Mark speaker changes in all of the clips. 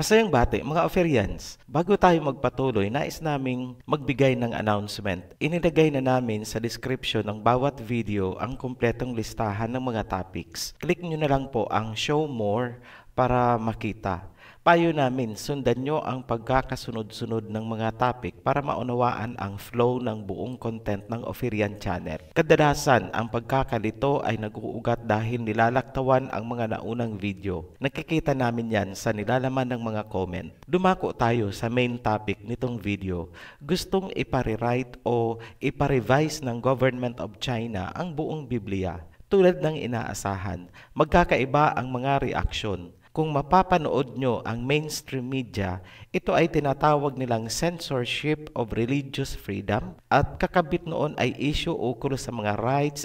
Speaker 1: Masayang bati, mga Oferians, bago tayo magpatuloy, nais naming magbigay ng announcement. Inilagay na namin sa description ng bawat video ang kumpletong listahan ng mga topics. Click nyo na lang po ang Show More para makita. Payo namin, sundan nyo ang pagkakasunod-sunod ng mga topic para maunawaan ang flow ng buong content ng Oferian Channel. Kadalasan, ang pagkakalito ay nag-uugat dahil nilalaktawan ang mga naunang video. Nakikita namin yan sa nilalaman ng mga comment. Dumako tayo sa main topic nitong video. Gustong iparewrite o iparevise ng Government of China ang buong Biblia. Tulad ng inaasahan, magkakaiba ang mga reaksyon. Kung mapapanood nyo ang mainstream media, ito ay tinatawag nilang censorship of religious freedom at kakabit noon ay issue ukol sa mga rights.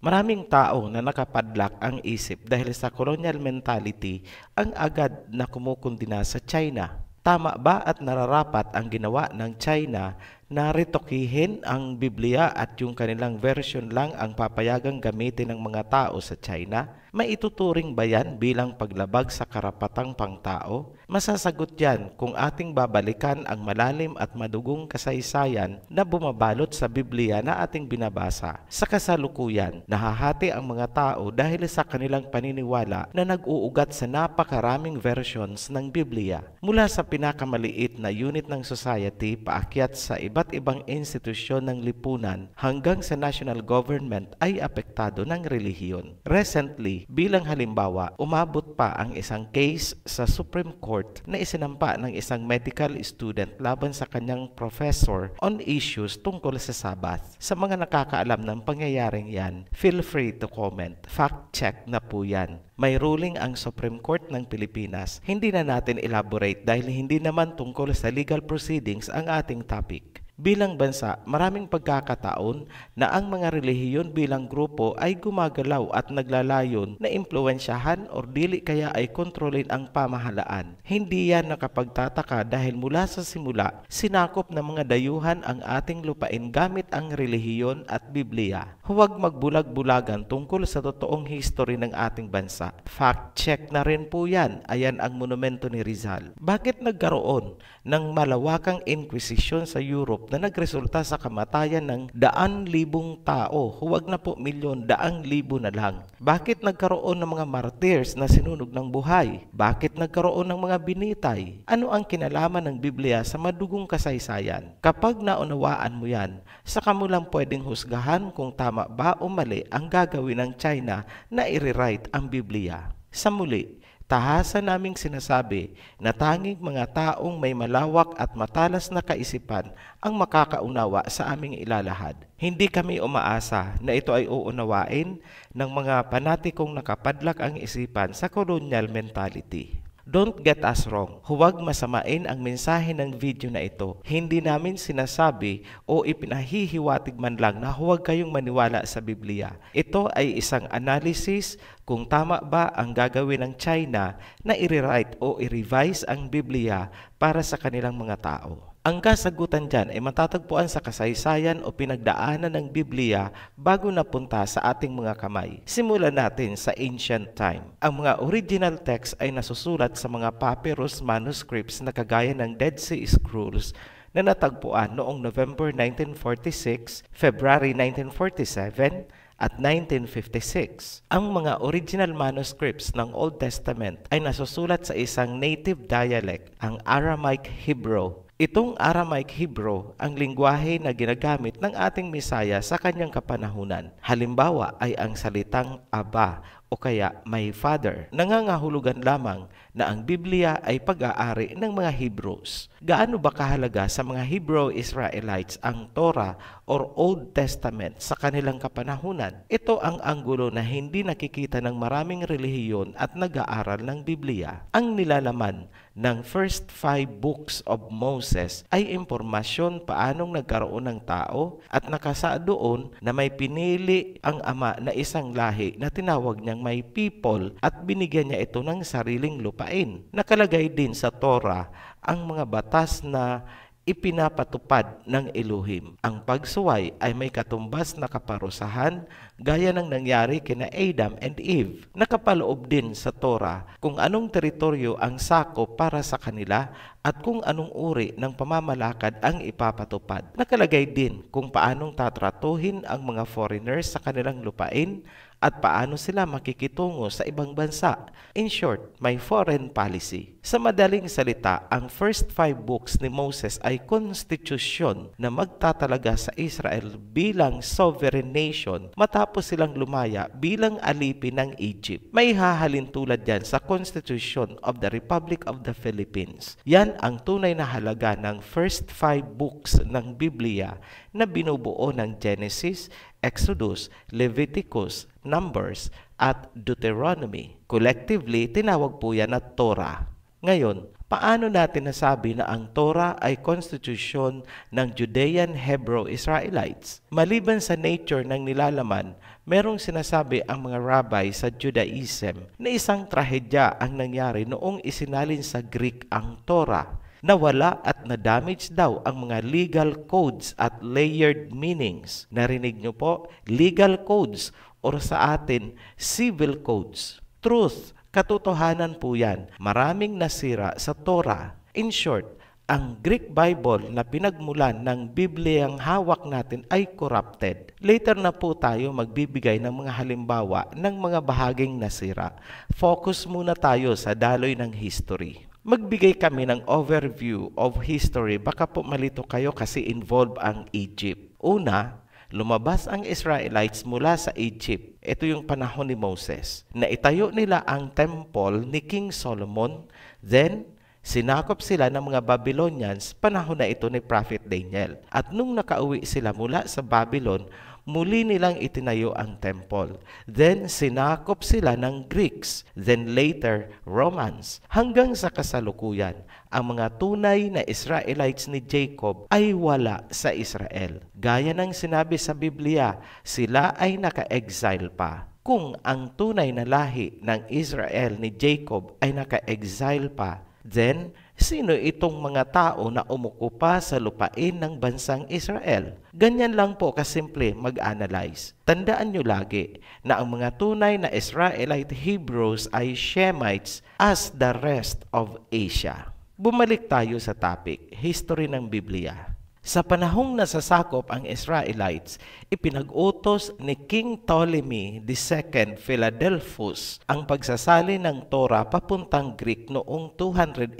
Speaker 1: Maraming tao na nakapadlak ang isip dahil sa colonial mentality ang agad na kumukundina sa China. Tama ba at nararapat ang ginawa ng China na retokihin ang Biblia at yung kanilang version lang ang papayagang gamitin ng mga tao sa China? Maituturing ba yan bilang paglabag sa karapatang pangtao? Masasagot yan kung ating babalikan ang malalim at madugong kasaysayan na bumabalot sa Biblia na ating binabasa. Sa kasalukuyan, nahahati ang mga tao dahil sa kanilang paniniwala na nag-uugat sa napakaraming versions ng Biblia. Mula sa pinakamaliit na unit ng society paakyat sa iba't ibang institusyon ng lipunan hanggang sa national government ay apektado ng relihiyon. Recently, bilang halimbawa, umabot pa ang isang case sa Supreme Court na isinampa ng isang medical student laban sa kanyang professor on issues tungkol sa Sabbath. Sa mga nakakaalam ng pangyayaring yan, feel free to comment. Fact check na po yan. May ruling ang Supreme Court ng Pilipinas. Hindi na natin elaborate dahil hindi naman tungkol sa legal proceedings ang ating topic. Bilang bansa, maraming pagkakataon na ang mga relihiyon bilang grupo ay gumagalaw at naglalayon na impluwensyahan o dili kaya ay kontrolin ang pamahalaan. Hindi yan nakapagtataka dahil mula sa simula, sinakop ng mga dayuhan ang ating lupain gamit ang relihiyon at Biblia. Huwag magbulag-bulagan tungkol sa totoong history ng ating bansa. Fact check na rin po yan. Ayan ang monumento ni Rizal. Bakit nagkaroon ng malawakang inquisition sa Europe na nagresulta sa kamatayan ng daan-libong tao? Huwag na po milyon, daang-libo na lang. Bakit nagkaroon ng mga martyrs na sinunog ng buhay? Bakit nagkaroon ng mga binitay? Ano ang kinalaman ng Biblia sa madugong kasaysayan? Kapag naunawaan mo yan, saka mo lang pwedeng husgahan kung tama ba o mali ang gagawin ng China na i-rewrite ang Biblia. Sa muli, tahasan naming sinasabi na tanging mga taong may malawak at matalas na kaisipan ang makakaunawa sa aming ilalahad. Hindi kami umaasa na ito ay uunawain ng mga panatikong nakapadlak ang isipan sa colonial mentality. Don't get us wrong, huwag masamain ang mensahe ng video na ito. Hindi namin sinasabi o ipinahihiwatig man lang na huwag kayong maniwala sa Biblia. Ito ay isang analysis kung tama ba ang gagawin ng China na i-rewrite o i-revise ang Biblia para sa kanilang mga tao. Ang kasagutan dyan ay matatagpuan sa kasaysayan o pinagdaanan ng Biblia bago napunta sa ating mga kamay. Simulan natin sa ancient time. Ang mga original text ay nasusulat sa mga papyrus manuscripts na kagaya ng Dead Sea Scrolls na natagpuan noong November 1946, February 1947, at 1956. Ang mga original manuscripts ng Old Testament ay nasusulat sa isang native dialect, ang Aramaic Hebrew. Itong Aramaic Hebrew ang lingwahe na ginagamit ng ating Misaya sa kanyang kapanahunan. Halimbawa ay ang salitang Aba o kaya my father. Nangangahulugan lamang na ang Biblia ay pag-aari ng mga Hebrews. Gaano ba kahalaga sa mga Hebrew Israelites ang Torah or Old Testament sa kanilang kapanahunan? Ito ang anggulo na hindi nakikita ng maraming relihiyon at nag-aaral ng Biblia. Ang nilalaman ng first 5 books of Moses ay impormasyon paanong nagkaroon ng tao at nakasaad doon na may pinili ang ama na isang lahi na tinawag niyang may people at binigyan niya ito ng sariling lupain. Nakalagay din sa Torah ang mga batas na ipinapatupad ng Elohim. Ang pagsuway ay may katumbas na kaparusahan gaya ng nangyari kina Adam and Eve. Nakapaloob din sa Torah kung anong teritoryo ang sakop para sa kanila at kung anong uri ng pamamalakad ang ipapatupad. Nakalagay din kung paanong tatratuhin ang mga foreigners sa kanilang lupain at paano sila makikitungo sa ibang bansa. In short, may foreign policy. Sa madaling salita, ang first 5 books ni Moses ay konstitusyon na magtatalaga sa Israel bilang sovereign nation matapos silang lumaya bilang alipin ng Egypt. May hahalin tulad yan sa Constitution of the Republic of the Philippines. Yan ang tunay na halaga ng first 5 books ng Biblia na binubuo ng Genesis, Exodus, Leviticus, Numbers, at Deuteronomy. Collectively, tinawag po yan na Torah. Ngayon, paano natin nasabi na ang Torah ay konstitusyon ng Judean Hebrew Israelites? Maliban sa nature ng nilalaman, merong sinasabi ang mga rabbi sa Judaism na isang trahedya ang nangyari noong isinalin sa Greek ang Torah. Nawala at na-damage daw ang mga legal codes at layered meanings. Narinig nyo po? Legal codes or sa atin, civil codes. Truth, katotohanan po yan. Maraming nasira sa Torah. In short, ang Greek Bible na pinagmulan ng Bibliang hawak natin ay corrupted. Later na po tayo magbibigay ng mga halimbawa ng mga bahaging nasira. Focus muna tayo sa daloy ng history. Magbigay kami ng overview of history. Baka po malito kayo kasi involved ang Egypt. Una, lumabas ang Israelites mula sa Egypt. Ito yung panahon ni Moses. Naitayo nila ang temple ni King Solomon. Then, sinakop sila ng mga Babylonians panahon na ito ni Prophet Daniel. At nung nakauwi sila mula sa Babylon, muli nilang itinayo ang temple. Then, sinakop sila ng Greeks. Then later, Romans. Hanggang sa kasalukuyan, ang mga tunay na Israelites ni Jacob ay wala sa Israel. Gaya ng sinabi sa Biblia, sila ay naka-exile pa. Kung ang tunay na lahi ng Israel ni Jacob ay naka-exile pa, then, sino itong mga tao na umukupa sa lupain ng bansang Israel? Ganyan lang po kasimple mag-analyze. Tandaan nyo lagi na ang mga tunay na Israelite Hebrews ay Shemites as the rest of Asia. Bumalik tayo sa topic, history ng Biblia. Sa panahong nasasakop ang Israelites, ipinag-utos ni King Ptolemy II Philadelphus ang pagsasali ng Torah papuntang Greek noong 285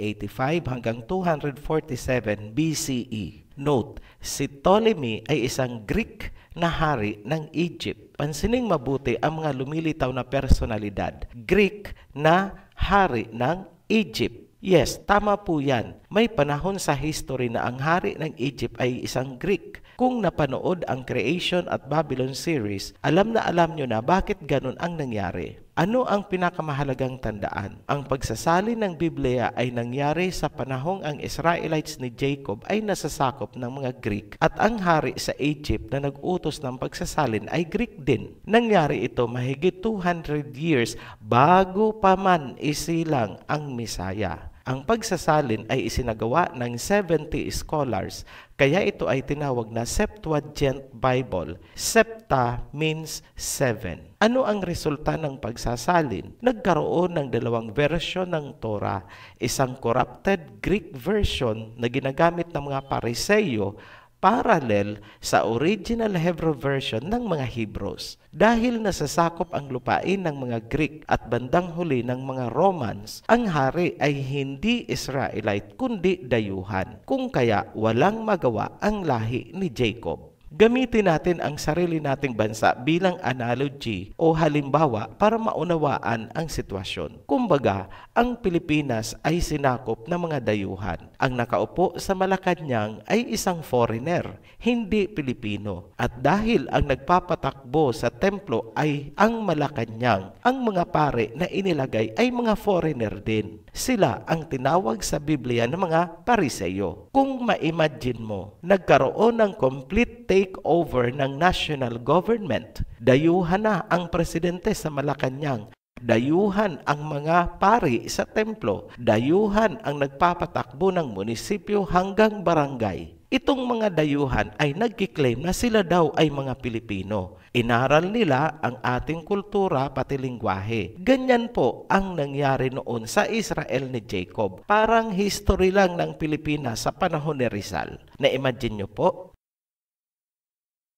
Speaker 1: hanggang 247 BCE. Note, si Ptolemy ay isang Greek na hari ng Egypt. Pansining mabuti ang mga lumilitaw na personalidad. Greek na hari ng Egypt. Yes, tama po yan. May panahon sa history na ang hari ng Egypt ay isang Greek. Kung napanood ang Creation at Babylon series, alam na alam nyo na bakit ganun ang nangyari. Ano ang pinakamahalagang tandaan? Ang pagsasalin ng Biblia ay nangyari sa panahong ang Israelites ni Jacob ay nasasakop ng mga Greek at ang hari sa Egypt na nag-utos ng pagsasalin ay Greek din. Nangyari ito mahigit 200 years bago pa man isilang ang Misaya. Ang pagsasalin ay isinagawa ng 70 scholars, kaya ito ay tinawag na Septuagint Bible. Septa means 7. Ano ang resulta ng pagsasalin? Nagkaroon ng dalawang version ng Torah, isang corrupted Greek version na ginagamit ng mga Pariseyo parallel sa original Hebrew version ng mga Hebrews. Dahil nasasakop ang lupain ng mga Greek at bandang huli ng mga Romans, ang hari ay hindi Israelite kundi dayuhan. Kung kaya walang magawa ang lahi ni Jacob. Gamitin natin ang sarili nating bansa bilang analogy o halimbawa para maunawaan ang sitwasyon. Kumbaga, ang Pilipinas ay sinakop ng mga dayuhan. Ang nakaupo sa Malacanang ay isang foreigner, hindi Pilipino. At dahil ang nagpapatakbo sa templo ay ang Malacanang, ang mga pare na inilagay ay mga foreigner din. Sila ang tinawag sa Biblia ng mga Pariseyo. Kung ma-imagine mo, nagkaroon ng complete takeover ng national government. Dayuhan na ang presidente sa Malacanang. Dayuhan ang mga pari sa templo. Dayuhan ang nagpapatakbo ng munisipyo hanggang barangay. Itong mga dayuhan ay nagkiklaim na sila daw ay mga Pilipino. Inaral nila ang ating kultura pati lingwahe. Ganyan po ang nangyari noon sa Israel ni Jacob. Parang history lang ng Pilipinas sa panahon ni Rizal. Na-imagine nyo po?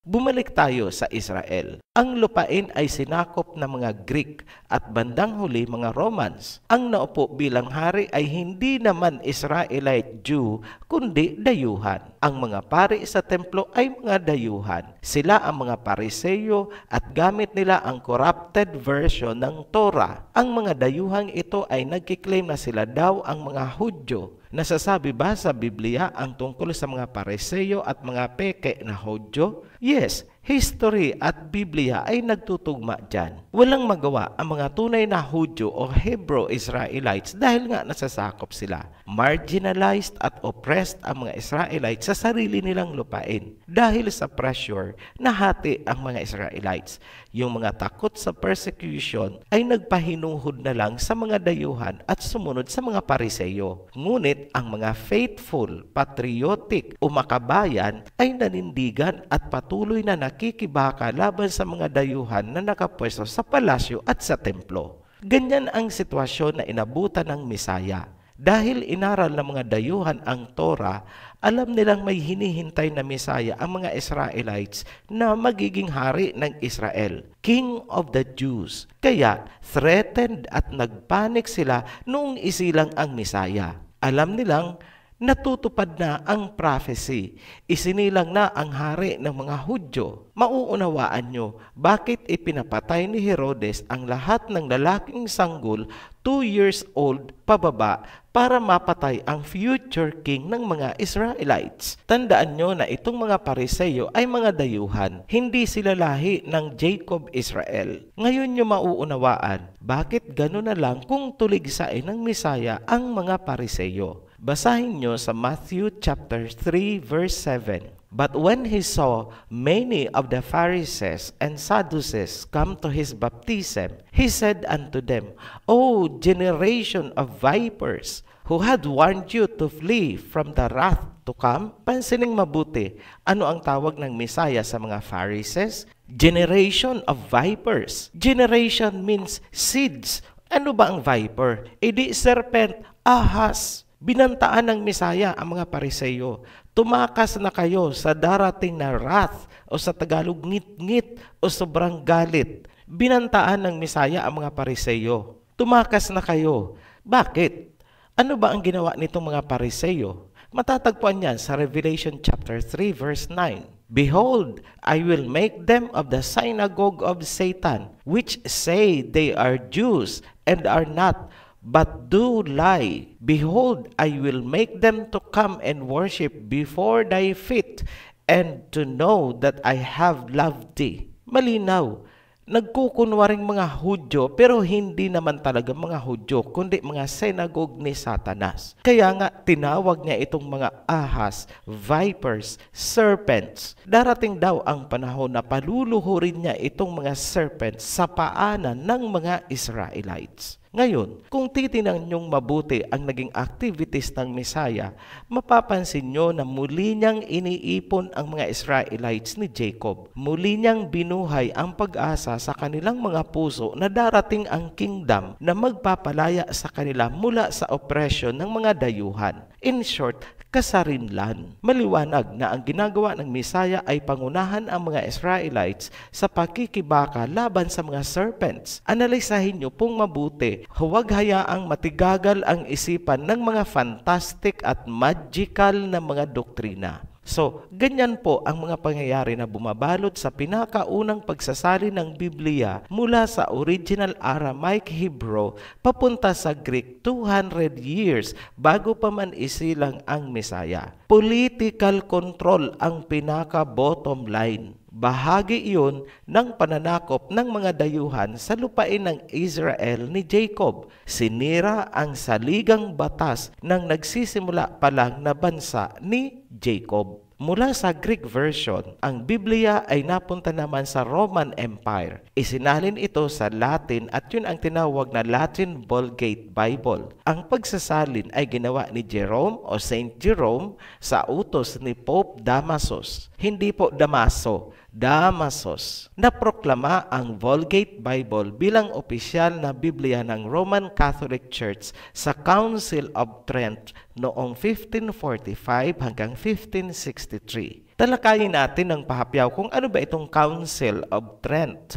Speaker 1: Bumalik tayo sa Israel. Ang lupain ay sinakop ng mga Greek at bandang huli mga Romans. Ang naupo bilang hari ay hindi naman Israelite Jew, kundi dayuhan. Ang mga pari sa templo ay mga dayuhan. Sila ang mga Pariseyo at gamit nila ang corrupted version ng Torah. Ang mga dayuhang ito ay nagkiklaim na sila daw ang mga Hudyo. Nasasabi ba sa Biblia ang tungkol sa mga Pariseyo at mga peke na Hudyo? Yes, history at Biblia ay nagtutugma dyan. Walang magawa ang mga tunay na Hudyo o Hebrew Israelites dahil nga nasasakop sila. Marginalized at oppressed ang mga Israelites sa sarili nilang lupain. Dahil sa pressure, nahati ang mga Israelites. Yung mga takot sa persecution ay nagpahinuhod na lang sa mga dayuhan at sumunod sa mga Pariseyo. Ngunit ang mga faithful, patriotic o makabayan ay nanindigan at patuloy na nakikibaka laban sa mga dayuhan na nakapwesto sa palasyo at sa templo. Ganyan ang sitwasyon na inabutan ng Misaya. Dahil inaral ng mga dayuhan ang Torah, alam nilang may hinihintay na Misaya ang mga Israelites na magiging hari ng Israel, King of the Jews. Kaya threatened at nagpanik sila noong isilang ang Misaya. Alam nilang natutupad na ang prophecy. Isinilang na ang hari ng mga Hudyo. Mauunawaan nyo bakit ipinapatay ni Herodes ang lahat ng lalaking sanggol 2 years old pababa para mapatay ang future king ng mga Israelites. Tandaan nyo na itong mga Pariseyo ay mga dayuhan. Hindi sila lahi ng Jacob Israel. Ngayon nyo mauunawaan bakit gano'n na lang kung tuligsain ng Misaya ang mga Pariseyo. Basahin nyo sa Matthew chapter 3 verse 7. But when he saw many of the Pharisees and Sadducees come to his baptism, he said unto them, O generation of vipers, who had warned you to flee from the wrath to come? Pansining mabuti, ano ang tawag ng Misaya sa mga Pharisees? Generation of vipers. Generation means seeds. Ano ba ang viper? Di serpent, ahas. Binantaan ng Misaya ang mga Pariseyo. Tumakas na kayo sa darating na wrath o sa Tagalog ngit-ngit o sobrang galit. Binantaan ng Misaya ang mga Pariseyo. Tumakas na kayo. Bakit? Ano ba ang ginawa nitong mga Pariseyo? Matatagpuan yan sa Revelation chapter 3 verse 9. Behold, I will make them of the synagogue of Satan, which say they are Jews and are not, but do lie. Behold, I will make them to come and worship before thy feet, and to know that I have loved thee. Malinaw, Nagkukunwaring mga Hudyo pero hindi naman talaga mga Hudyo kundi mga senagog ni Satanas. Kaya nga tinawag niya itong mga ahas, vipers, serpents. Darating daw ang panahon na paluluhurin niya itong mga serpents sa paanan ng mga Israelites. Ngayon, kung titingnan niyong mabuti ang naging activities ng Messiah, mapapansin niyo na muli niyang iniipon ang mga Israelites ni Jacob. Muli niyang binuhay ang pag-asa sa kanilang mga puso na darating ang kingdom na magpapalaya sa kanila mula sa oppression ng mga dayuhan. In short, kasarinlan. Maliwanag na ang ginagawa ng Messiah ay pangunahan ang mga Israelites sa pakikibaka laban sa mga serpents. Analisahin niyo pong mabuti, huwag hayaang matigagal ang isipan ng mga fantastic at magical na mga doktrina. So, ganyan po ang mga pangyayari na bumabalot sa pinakaunang pagsasali ng Biblia mula sa original Aramaic Hebrew papunta sa Greek 200 years bago pa man isilang ang Messiah. Political control ang pinaka-bottom line. Bahagi iyon ng pananakop ng mga dayuhan sa lupain ng Israel ni Jacob. Sinira ang saligang batas ng nagsisimula pa lang na bansa ni Jacob. Mula sa Greek version, ang Biblia ay napunta naman sa Roman Empire. Isinalin ito sa Latin at yun ang tinawag na Latin Vulgate Bible. Ang pagsasalin ay ginawa ni Jerome o Saint Jerome sa utos ni Pope Damasus. Hindi po Damaso, Damasus. Naproklama ang Vulgate Bible bilang opisyal na Biblia ng Roman Catholic Church sa Council of Trent noong 1545 hanggang 1563. Talakayin natin ng pahapyaw kung ano ba itong Council of Trent.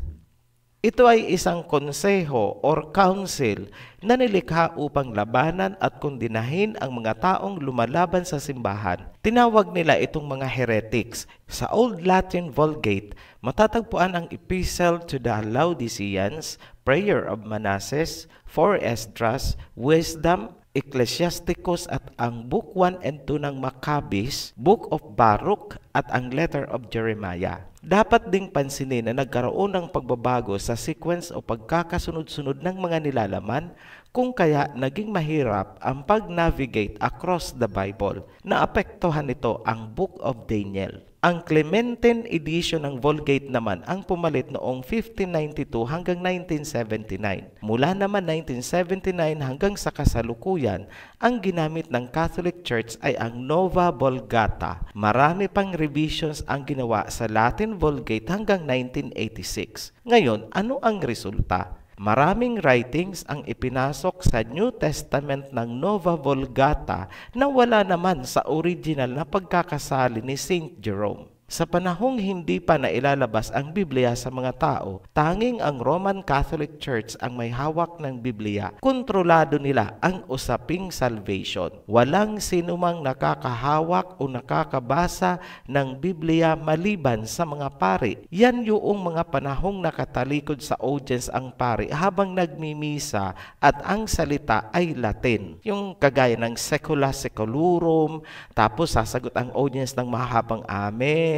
Speaker 1: Ito ay isang konseho or council na nilikha upang labanan at kondinahin ang mga taong lumalaban sa simbahan. Tinawag nila itong mga heretics. Sa Old Latin Vulgate, matatagpuan ang Epistle to the Laodiceans, Prayer of Manasses, 4 Esdras, Wisdom, Ecclesiasticus at ang Book 1 and 2 ng Maccabees, Book of Baruch at ang Letter of Jeremiah. Dapat ding pansinin na nagkaroon ng pagbabago sa sequence o pagkakasunod-sunod ng mga nilalaman kung kaya naging mahirap ang pag-navigate across the Bible. Naapektuhan nito ang Book of Daniel. Ang Clementine edition ng Vulgate naman ang pumalit noong 1592 hanggang 1979. Mula naman 1979 hanggang sa kasalukuyan, ang ginamit ng Catholic Church ay ang Nova Vulgata. Marami pang revisions ang ginawa sa Latin Vulgate hanggang 1986. Ngayon, ano ang resulta? Maraming writings ang ipinasok sa New Testament ng Nova Vulgata na wala naman sa original na pagkakasali ni Saint Jerome. Sa panahong hindi pa nailalabas ang Biblia sa mga tao, tanging ang Roman Catholic Church ang may hawak ng Biblia. Kontrolado nila ang usaping salvation. Walang sinumang nakakahawak o nakakabasa ng Biblia maliban sa mga pari. Yan yung mga panahong nakatalikod sa audience ang pari habang nagmimisa at ang salita ay Latin. Yung kagaya ng secula seculurum, tapos sasagot ang audience ng mahabang amen.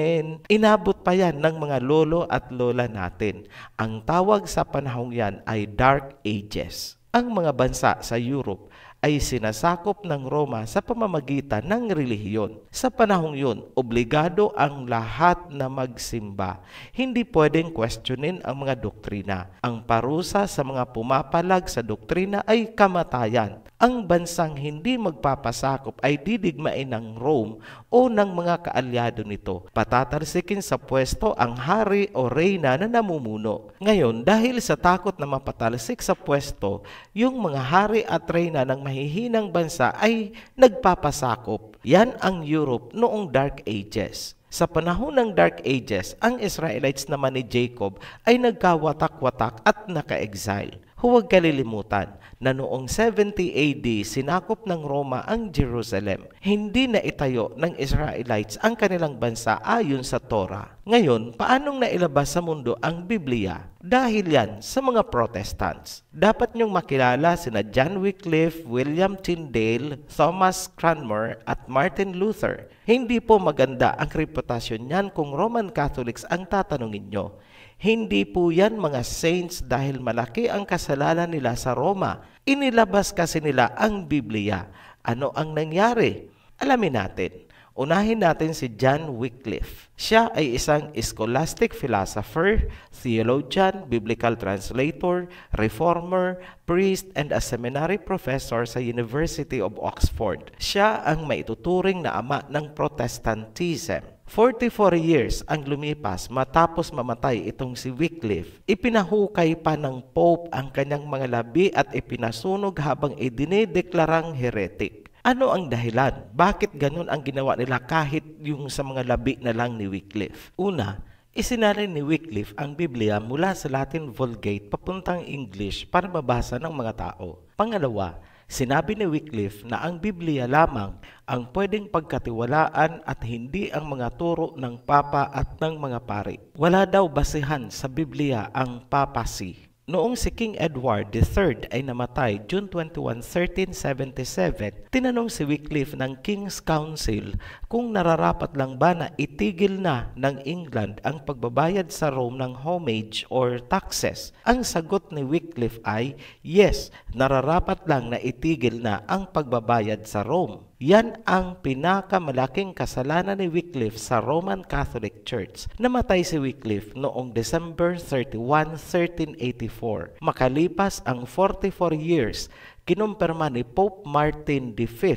Speaker 1: Inabot pa yan ng mga lolo at lola natin. Ang tawag sa panahong yan ay Dark Ages. Ang mga bansa sa Europe ay sinasakop ng Roma sa pamamagitan ng relihiyon. Sa panahong yun, obligado ang lahat na magsimba. Hindi pwedeng questionin ang mga doktrina. Ang parusa sa mga pumapalag sa doktrina ay kamatayan. Ang bansang hindi magpapasakop ay didigmain ng Rome o ng mga kaalyado nito. Patatalsikin sa pwesto ang hari o reyna na namumuno. Ngayon, dahil sa takot na mapatalsik sa pwesto, yung mga hari at reyna ng mahihinang bansa ay nagpapasakop. Yan ang Europe noong Dark Ages. Sa panahon ng Dark Ages, ang Israelites naman ni Jacob ay nagkawatak-watak at naka-exile. Huwag kalilimutan na noong 70 AD sinakop ng Roma ang Jerusalem. Hindi na itayo ng Israelites ang kanilang bansa ayon sa Torah. Ngayon, paanong nailabas sa mundo ang Biblia? Dahil yan sa mga Protestants. Dapat niyong makilala sina John Wycliffe, William Tyndale, Thomas Cranmer at Martin Luther. Hindi po maganda ang reputasyon niyan kung Roman Catholics ang tatanungin nyo. Hindi po yan mga saints dahil malaki ang kasalanan nila sa Roma. Inilabas kasi nila ang Biblia. Ano ang nangyari? Alamin natin. Unahin natin si John Wycliffe. Siya ay isang scholastic philosopher, theologian, biblical translator, reformer, priest, and a seminary professor sa University of Oxford. Siya ang maituturing na ama ng Protestantism. 44 years ang lumipas matapos mamatay itong si Wycliffe. Ipinahukay pa ng Pope ang kanyang mga labi at ipinasunog habang idinideklarang heretic. Ano ang dahilan? Bakit ganun ang ginawa nila kahit yung sa mga labi na lang ni Wycliffe? Una, isinalin ni Wycliffe ang Biblia mula sa Latin Vulgate papuntang English para mabasa ng mga tao. Pangalawa, sinabi ni Wycliffe na ang Biblia lamang ang pwedeng pagkatiwalaan at hindi ang mga turo ng Papa at ng mga pari. Wala daw basihan sa Biblia ang papacy. Noong si King Edward III ay namatay June 21, 1377, tinanong si Wycliffe ng King's Council kung nararapat lang ba na itigil na ng England ang pagbabayad sa Rome ng homage or taxes. Ang sagot ni Wycliffe ay, yes, nararapat lang na itigil na ang pagbabayad sa Rome. Yan ang pinakamalaking kasalanan ni Wycliffe sa Roman Catholic Church. Namatay si Wycliffe noong December 31, 1384. Makalipas ang 44 years, kinumpirma ni Pope Martin V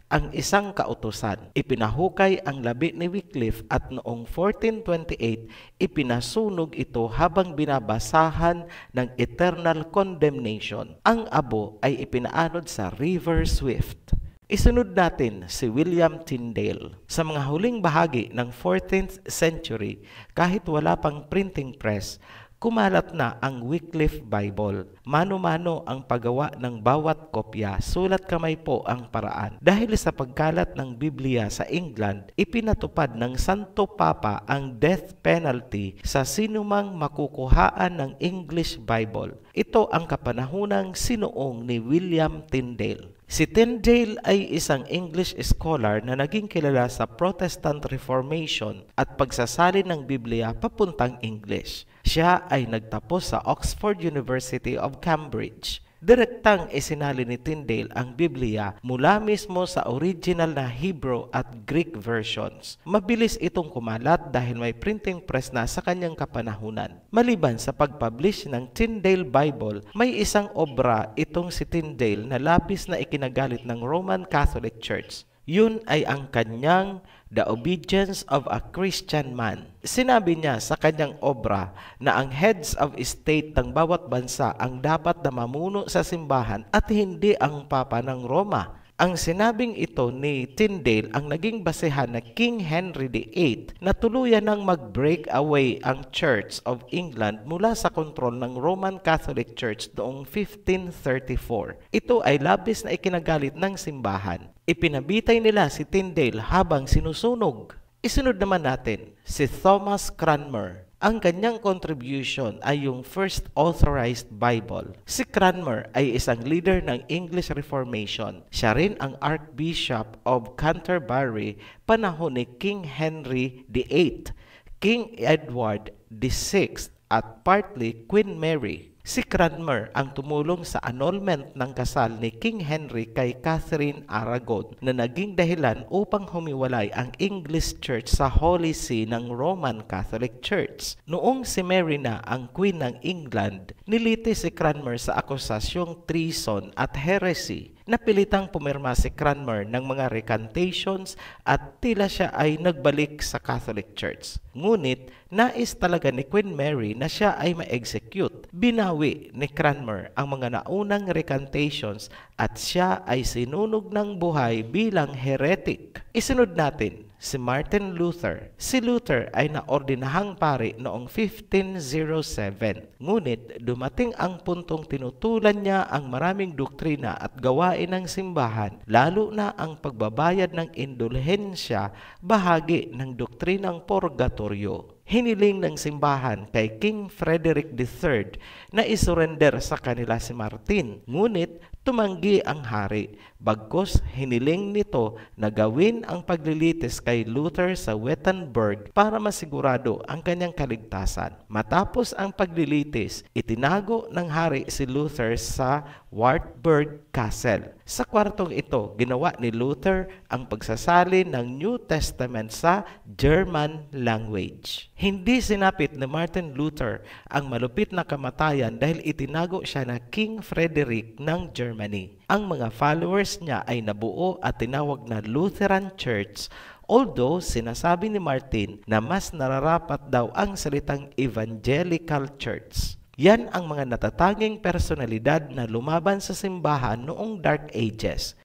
Speaker 1: ang isang kautusan. Ipinahukay ang labi ni Wycliffe at noong 1428, ipinasunog ito habang binabasahan ng eternal condemnation. Ang abo ay ipinaanod sa River Swift. Isunod natin si William Tyndale. Sa mga huling bahagi ng 14th century, kahit wala pang printing press, kumalat na ang Wycliffe Bible. Mano-mano ang paggawa ng bawat kopya, sulat kamay po ang paraan. Dahil sa pagkalat ng Biblia sa England, ipinatupad ng Santo Papa ang death penalty sa sinumang makukuhaan ng English Bible. Ito ang kapanahunang sinuong ni William Tyndale. Si Tyndale ay isang English scholar na naging kilala sa Protestant Reformation at pagsasalin ng Biblia papuntang English. Siya ay nagtapos sa Oxford University of Cambridge. Direktang isinali ni Tyndale ang Biblia mula mismo sa original na Hebrew at Greek versions. Mabilis itong kumalat dahil may printing press na sa kanyang kapanahunan. Maliban sa pag-publish ng Tyndale Bible, may isang obra itong si Tyndale na labis na ikinagalit ng Roman Catholic Church. Yun ay ang kanyang The Obedience of a Christian Man. Sinabi niya sa kanyang obra na ang heads of state ng bawat bansa ang dapat na mamuno sa simbahan at hindi ang Papa ng Roma. Ang sinabing ito ni Tyndale ang naging basehan na King Henry VIII na tuluyan ng mag-break away ang Church of England mula sa kontrol ng Roman Catholic Church noong 1534. Ito ay labis na ikinagalit ng simbahan. Ipinabitay nila si Tyndale habang sinusunog. Isunod naman natin si Thomas Cranmer. Ang kanyang contribution ay yung first authorized Bible. Si Cranmer ay isang leader ng English Reformation. Siya rin ang Archbishop of Canterbury panahon ni King Henry VIII, King Edward VI at partly Queen Mary. Si Cranmer ang tumulong sa annulment ng kasal ni King Henry kay Catherine Aragon na naging dahilan upang humiwalay ang English Church sa Holy See ng Roman Catholic Church. Noong si Mary na ang Queen ng England, nilitis si Cranmer sa akusasyong treason at heresy. Napilitang pumirma si Cranmer ng mga recantations at tila siya ay nagbalik sa Catholic Church. Ngunit, nais talaga ni Queen Mary na siya ay ma-execute. Binawi ni Cranmer ang mga naunang recantations at siya ay sinunog ng buhay bilang heretic. Isunod natin si Martin Luther. Si Luther ay naordinahang pari noong 1507. Ngunit dumating ang puntong tinutulan niya ang maraming doktrina at gawain ng simbahan, lalo na ang pagbabayad ng indulhensya, bahagi ng doktrinang purgatorio. Hiniling ng simbahan kay King Frederick III na isurrender sa kanila si Martin. Ngunit tumanggi ang hari. Bagkus hiniling nito na gawin ang paglilitis kay Luther sa Wittenberg para masigurado ang kanyang kaligtasan. Matapos ang paglilitis, itinago ng hari si Luther sa Wartburg Castle. Sa kwartong ito, ginawa ni Luther ang pagsasalin ng New Testament sa German language. Hindi sinapit ni Martin Luther ang malupit na kamatayan dahil itinago siya na King Frederick ng Germany. Ang mga followers niya ay nabuo at tinawag na Lutheran Church, although sinasabi ni Martin na mas nararapat daw ang salitang Evangelical Church. Yan ang mga natatanging personalidad na lumaban sa simbahan noong Dark Ages.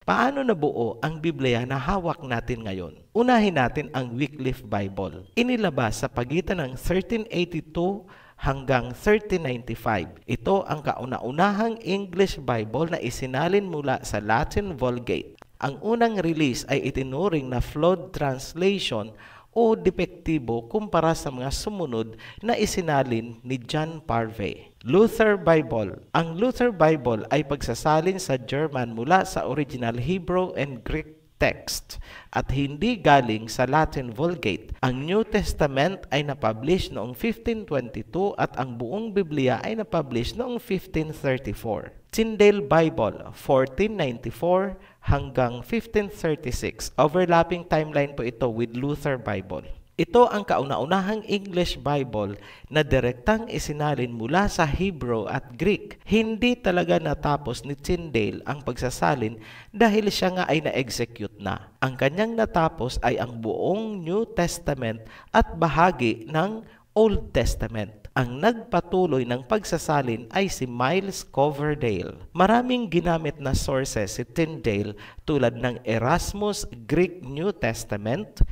Speaker 1: Paano nabuo ang Biblia na hawak natin ngayon? Unahin natin ang Wycliffe Bible. Inilabas sa pagitan ng 1382 hanggang 1395. Ito ang kauna-unahang English Bible na isinalin mula sa Latin Vulgate. Ang unang release ay itinuring na flawed translation o depektibo kumpara sa mga sumunod na isinalin ni John Parvey. Luther Bible. Ang Luther Bible ay pagsasalin sa German mula sa original Hebrew and Greek text at hindi galing sa Latin Vulgate. Ang New Testament ay napublish noong 1522 at ang buong Biblia ay napublish noong 1534. Tyndale Bible, 1494 hanggang 1536. Overlapping timeline po ito with Luther Bible. Ito ang kauna-unahang English Bible na direktang isinalin mula sa Hebrew at Greek. Hindi talaga natapos ni Tyndale ang pagsasalin dahil siya nga ay na-execute na. Ang kanyang natapos ay ang buong New Testament at bahagi ng Old Testament. Ang nagpatuloy ng pagsasalin ay si Miles Coverdale. Maraming ginamit na sources si Tyndale tulad ng Erasmus Greek New Testament,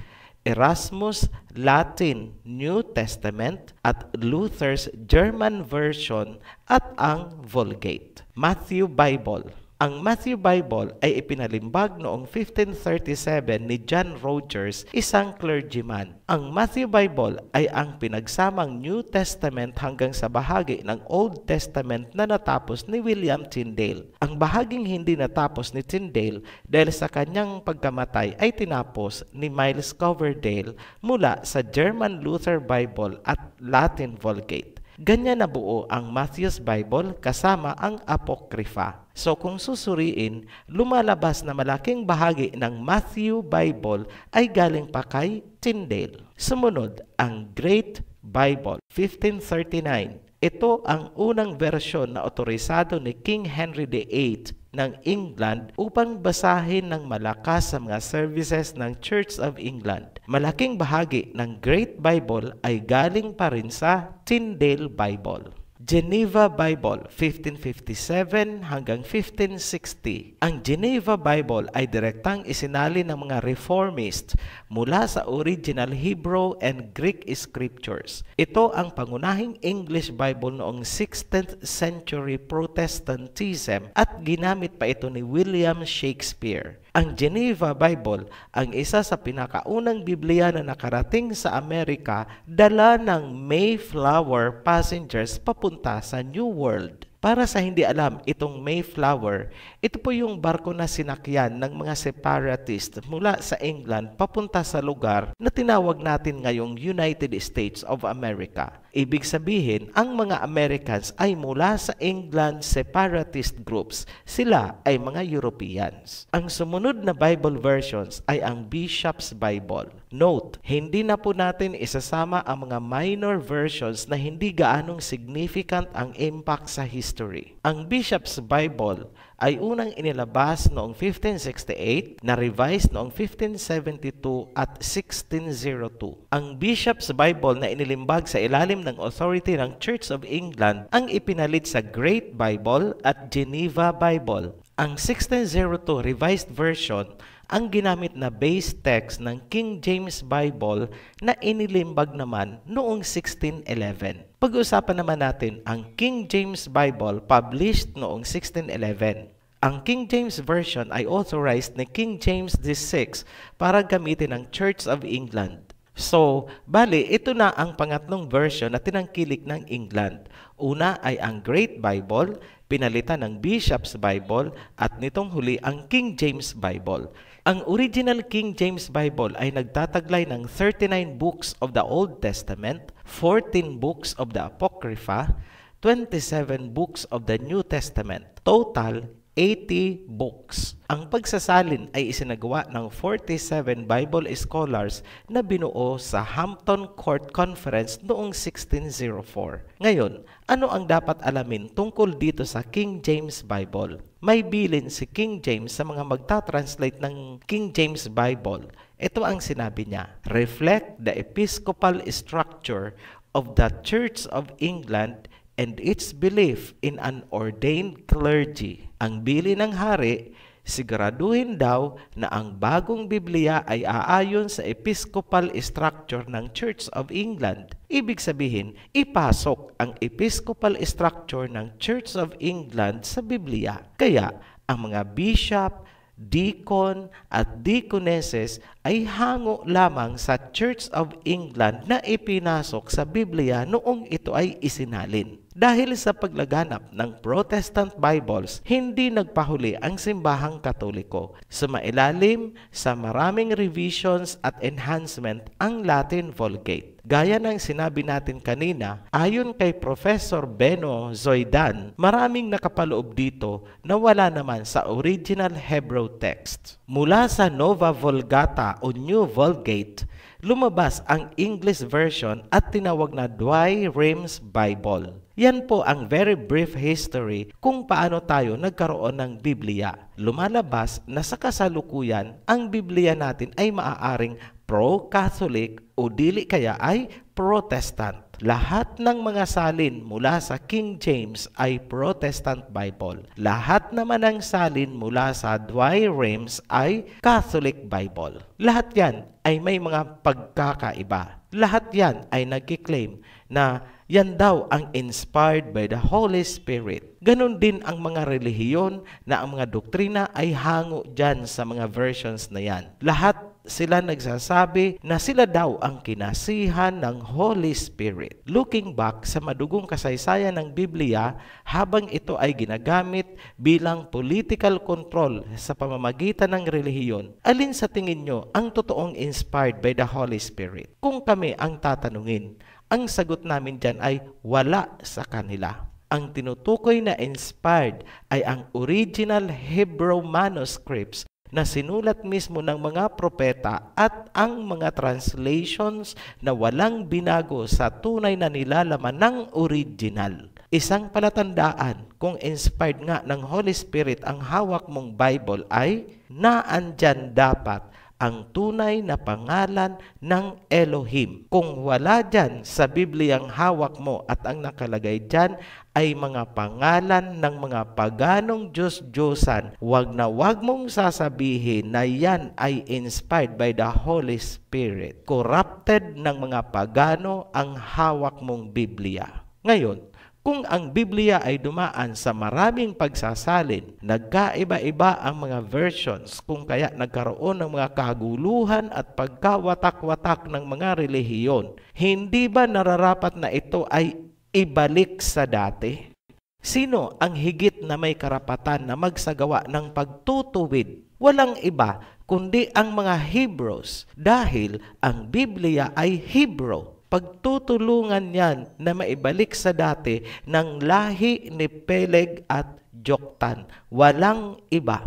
Speaker 1: Erasmus Latin New Testament at Luther's German version at ang Vulgate. Matthew Bible. Ang Matthew Bible ay ipinalimbag noong 1537 ni John Rogers, isang clergyman. Ang Matthew Bible ay ang pinagsamang New Testament hanggang sa bahagi ng Old Testament na natapos ni William Tyndale. Ang bahaging hindi natapos ni Tyndale dahil sa kanyang pagkamatay ay tinapos ni Miles Coverdale mula sa German Luther Bible at Latin Vulgate. Ganyan nabuo ang Matthew's Bible kasama ang Apocrypha. So kung susuriin, lumalabas na malaking bahagi ng Matthew Bible ay galing pa kay Tyndale. Sumunod, ang Great Bible, 1539. Ito ang unang versyon na otorisado ni King Henry VIII ng England upang basahin ng malakas sa mga services ng Church of England. Malaking bahagi ng Great Bible ay galing pa rin sa Tyndale Bible. Geneva Bible, 1557 hanggang 1560. Ang Geneva Bible ay direktang isinalin ng mga Reformist mula sa original Hebrew and Greek scriptures. Ito ang pangunahing English Bible noong 16th century Protestantism at ginamit pa ito ni William Shakespeare. Ang Geneva Bible ang isa sa pinakaunang Biblia na nakarating sa Amerika dala ng Mayflower passengers papunta sa New World. Para sa hindi alam, itong Mayflower, ito po yung barko na sinakyan ng mga separatist mula sa England papunta sa lugar na tinawag natin ngayong United States of America. Ibig sabihin, ang mga Americans ay mula sa England separatist groups. Sila ay mga Europeans. Ang sumunod na Bible versions ay ang Bishop's Bible. Note, hindi na po natin isasama ang mga minor versions na hindi gaanong significant ang impact sa history. Ang Bishop's Bible ay unang inilabas noong 1568, na-revise noong 1572 at 1602. Ang Bishop's Bible na inilimbag sa ilalim ng authority ng Church of England ang ipinalit sa Great Bible at Geneva Bible. Ang 1602 Revised Version ang ginamit na base text ng King James Bible na inilimbag naman noong 1611. Pag-uusapan naman natin ang King James Bible published noong 1611. Ang King James Version ay authorized ni King James VI para gamitin ng Church of England. So, bali, ito na ang pangatlong version na tinangkilik ng England. Una ay ang Great Bible, pinalitan ng Bishop's Bible, at nitong huli ang King James Bible. Ang original King James Bible ay nagtataglay ng 39 books of the Old Testament, 14 books of the Apocrypha, 27 books of the New Testament. Total, 80 books. Ang pagsasalin ay isinagawa ng 47 Bible scholars na binuo sa Hampton Court Conference noong 1604. Ngayon, ano ang dapat alamin tungkol dito sa King James Bible? May bilin si King James sa mga magta-translate ng King James Bible. Ito ang sinabi niya, "Reflect the episcopal structure of the Church of England and its belief in an ordained clergy." Ang bilin ng hari, siguraduhin daw na ang bagong Biblia ay aayon sa episcopal structure ng Church of England. Ibig sabihin, ipasok ang episcopal structure ng Church of England sa Biblia. Kaya, ang mga bishop, deacon at deaconesses ay hango lamang sa Church of England na ipinasok sa Biblia noong ito ay isinalin. Dahil sa paglaganap ng Protestant Bibles, hindi nagpahuli ang simbahang Katoliko. Sumailalim sa maraming revisions at enhancement ang Latin Vulgate. Gaya ng sinabi natin kanina, ayon kay Professor Beno Zoidan, maraming nakapaloob dito na wala naman sa original Hebrew text. Mula sa Nova Vulgata o New Vulgate, lumabas ang English version at tinawag na Douay-Rheims Bible. Yan po ang very brief history kung paano tayo nagkaroon ng Biblia. Lumalabas na sa kasalukuyan, ang Biblia natin ay maaaring pro-Catholic o dili kaya ay Protestant. Lahat ng mga salin mula sa King James ay Protestant Bible. Lahat naman ng salin mula sa Douay-Rheims ay Catholic Bible. Lahat yan ay may mga pagkakaiba. Lahat yan ay nagkiklaim na yan daw ang inspired by the Holy Spirit. Ganon din ang mga relihiyon na ang mga doktrina ay hango dyan sa mga versions na yan. Lahat sila nagsasabi na sila daw ang kinasihan ng Holy Spirit. Looking back sa madugong kasaysayan ng Biblia, habang ito ay ginagamit bilang political control sa pamamagitan ng relihiyon, alin sa tingin nyo ang totoong inspired by the Holy Spirit? Kung kami ang tatanungin, ang sagot namin dyan ay wala sa kanila. Ang tinutukoy na inspired ay ang original Hebrew manuscripts na sinulat mismo ng mga propeta at ang mga translations na walang binago sa tunay na nilalaman ng original. Isang palatandaan kung inspired nga ng Holy Spirit ang hawak mong Bible ay naandyan dapat ang tunay na pangalan ng Elohim. Kung wala dyan sa Bibliang hawak mo at ang nakalagay dyan ay mga pangalan ng mga paganong Diyos-Diyosan, wag na wag mong sasabihin na yan ay inspired by the Holy Spirit. Corrupted ng mga pagano ang hawak mong Biblia. Ngayon, kung ang Biblia ay dumaan sa maraming pagsasalin, nagkaiba-iba ang mga versions kung kaya nagkaroon ng mga kaguluhan at pagkawatak-watak ng mga relihiyon, hindi ba nararapat na ito ay ibalik sa dati? Sino ang higit na may karapatan na magsagawa ng pagtutuwid? Walang iba kundi ang mga Hebrews dahil ang Biblia ay Hebrew. Pagtutulungan yan na maibalik sa dati ng lahi ni Peleg at Joktan. Walang iba.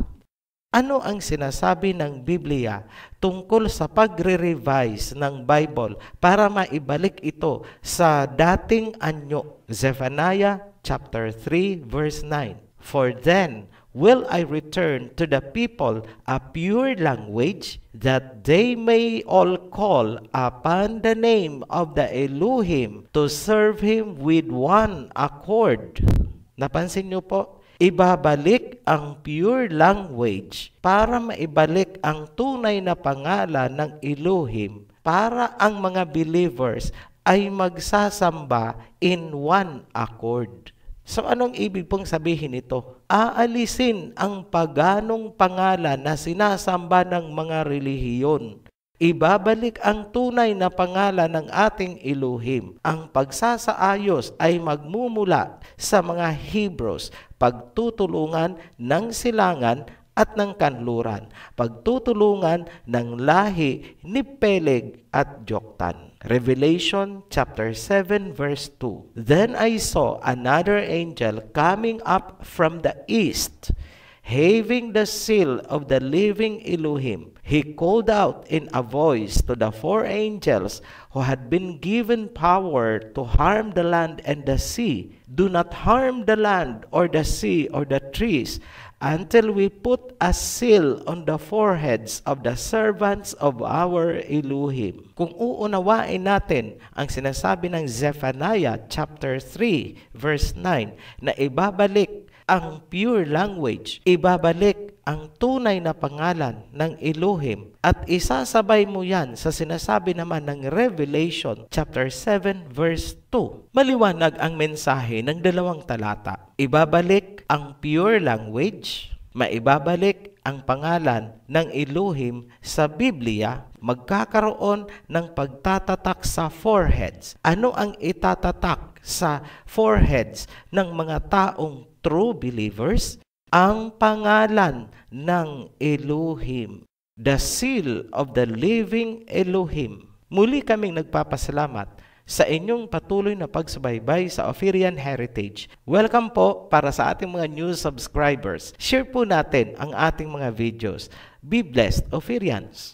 Speaker 1: Ano ang sinasabi ng Biblia tungkol sa pagre-revise ng Bible para maibalik ito sa dating anyo? Zephaniah chapter 3 verse 9. For then will I return to the people a pure language, that they may all call upon the name of the Elohim to serve Him with one accord. Napansin niyo po? Ibabalik ang pure language para maibalik ang tunay na pangalan ng Elohim para ang mga believers ay magsasamba in one accord. So anong ibig pong sabihin nito? Aalisin ang paganong pangalan na sinasamba ng mga relihiyon. Ibabalik ang tunay na pangalan ng ating Elohim. Ang pagsasaayos ay magmumula sa mga Hebrews, pagtutulungan ng silangan at ng kanluran, pagtutulungan ng lahi ni Peleg at Joktan. Revelation chapter 7 verse 2. Then I saw another angel coming up from the east, having the seal of the living Elohim. He called out in a voice to the 4 angels who had been given power to harm the land and the sea, "Do not harm the land or the sea or the trees, until we put a seal on the foreheads of the servants of our Elohim." Kung uunawain natin ang sinasabi ng Zephaniah chapter 3 verse 9 na ibabalik ang pure language, ibabalik ang tunay na pangalan ng Elohim, at isasabay mo yan sa sinasabi naman ng Revelation chapter 7 verse 2. Maliwanag ang mensahe ng dalawang talata. Ibabalik ang pure language, maibabalik ang pangalan ng Elohim sa Biblia, magkakaroon ng pagtatatak sa foreheads. Ano ang itatatak sa foreheads ng mga taong true believers? Ang pangalan ng Elohim, the seal of the living Elohim. Muli kaming nagpapasalamat sa inyong patuloy na pagsubaybay sa Ophirian Heritage. Welcome po para sa ating mga new subscribers. Share po natin ang ating mga videos. Be blessed, Ophirians!